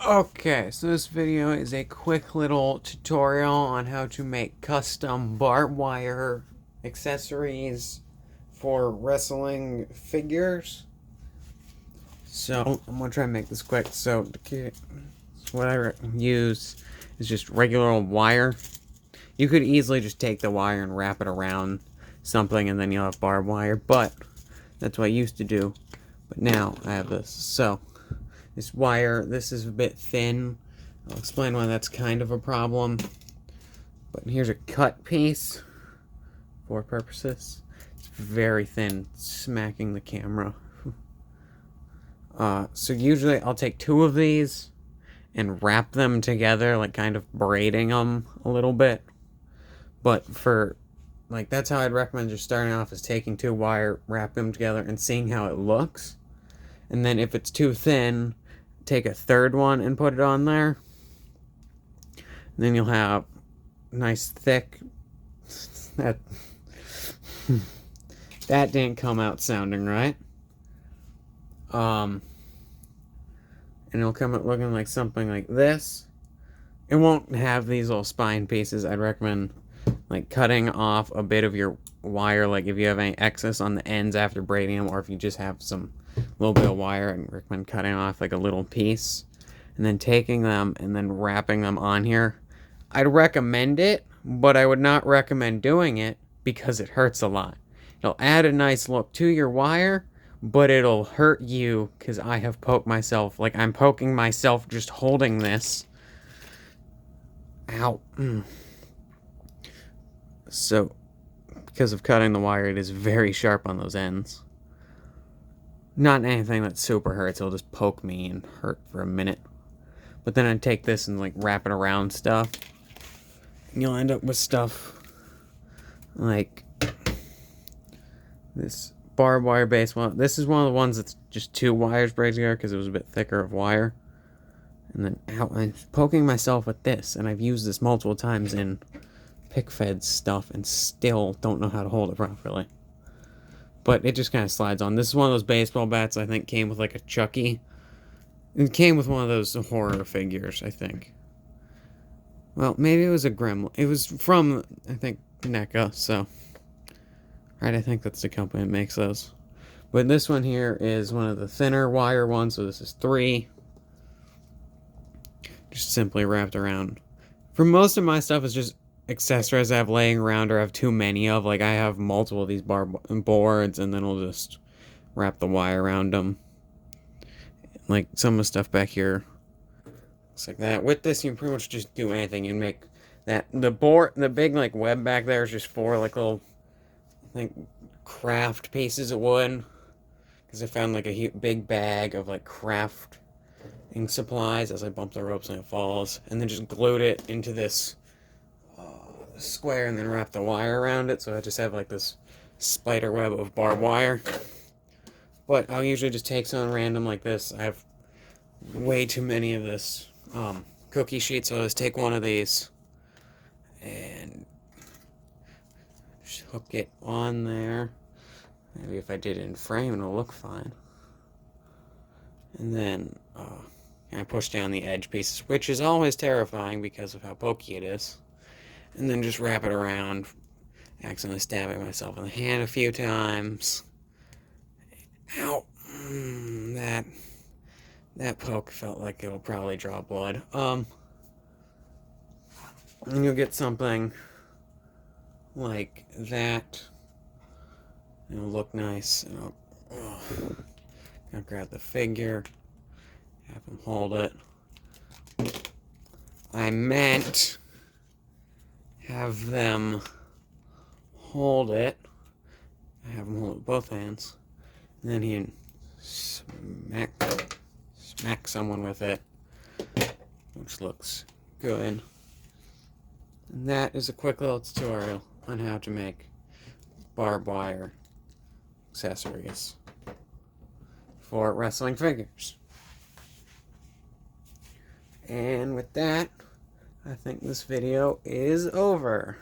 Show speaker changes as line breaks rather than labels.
Okay, so this video is a quick little tutorial on how to make custom barbed wire accessories for wrestling figures. So I'm gonna try and make this quick. So what I use is just regular old wire. You could easily just take the wire and wrap it around something and then you'll have barbed wire, but that's what I used to do. But now I have this. So this wire, this is a bit thin. I'll explain why that's kind of a problem. But here's a cut piece for purposes. It's very thin, smacking the camera. So usually I'll take two of these and wrap them together, like kind of braiding them a little bit. But for, like, that's how I'd recommend just starting off, is taking two wire, wrap them together, and seeing how it looks. And then if it's too thin, take a third one and put it on there. And then you'll have nice thick. That didn't come out sounding right. And it'll come out looking like something like this. It won't have these little spine pieces. I'd recommend like cutting off a bit of your wire, like if you have any excess on the ends after braiding them, or if you just have some little bit of wire, I'd recommend cutting off like a little piece and then taking them and then wrapping them on here. I'd recommend it, but I would not recommend doing it because it hurts a lot. It'll add a nice look to your wire, but it'll hurt you because I have poked myself. Like, I'm poking myself just holding this. Ow. So, because of cutting the wire, it is very sharp on those ends. Not anything that super hurts. It'll just poke me and hurt for a minute. But then I take this and like wrap it around stuff. And you'll end up with stuff like this barbed wire base one. This is one of the ones that's just two wires braided together because it was a bit thicker of wire. And then I'm poking myself with this, and I've used this multiple times in pick fed stuff and still don't know how to hold it properly. But it just kind of slides on. This is one of those baseball bats I think came with like a Chucky. It came with one of those horror figures, I think. Well, maybe it was a gremlin. It was from, I think, NECA, so. Right, I think that's the company that makes those. But this one here is one of the thinner wire ones, so this is 3. Just simply wrapped around. For most of my stuff, it's just accessories I have laying around or have too many of. Like, I have multiple of these boards, and then I'll just wrap the wire around them. Like, some of the stuff back here looks like that. With this, you can pretty much just do anything. You can make that. The big, like, web back there is just 4, like, little, I think, craft pieces of wood. Because I found, like, a big bag of, like, crafting supplies as I bump the ropes and it falls. And then just glued it into this square and then wrap the wire around it. So I just have, like, this spider web of barbed wire. But I'll usually just take something random like this. I have way too many of this cookie sheet, so I'll just take one of these and just hook it on there. Maybe if I did it in frame, it'll look fine. And then I push down the edge pieces, which is always terrifying because of how pokey it is. And then just wrap it around, accidentally stabbing myself in the hand a few times. Ow. That poke felt like it'll probably draw blood. And you'll get something like that. It'll look nice. And I'll grab the figure, have him hold it. I meant have them hold it. I have them hold it with both hands. And then he smack someone with it, which looks good. And that is a quick little tutorial on how to make barbed wire accessories for wrestling figures. And with that, I think this video is over.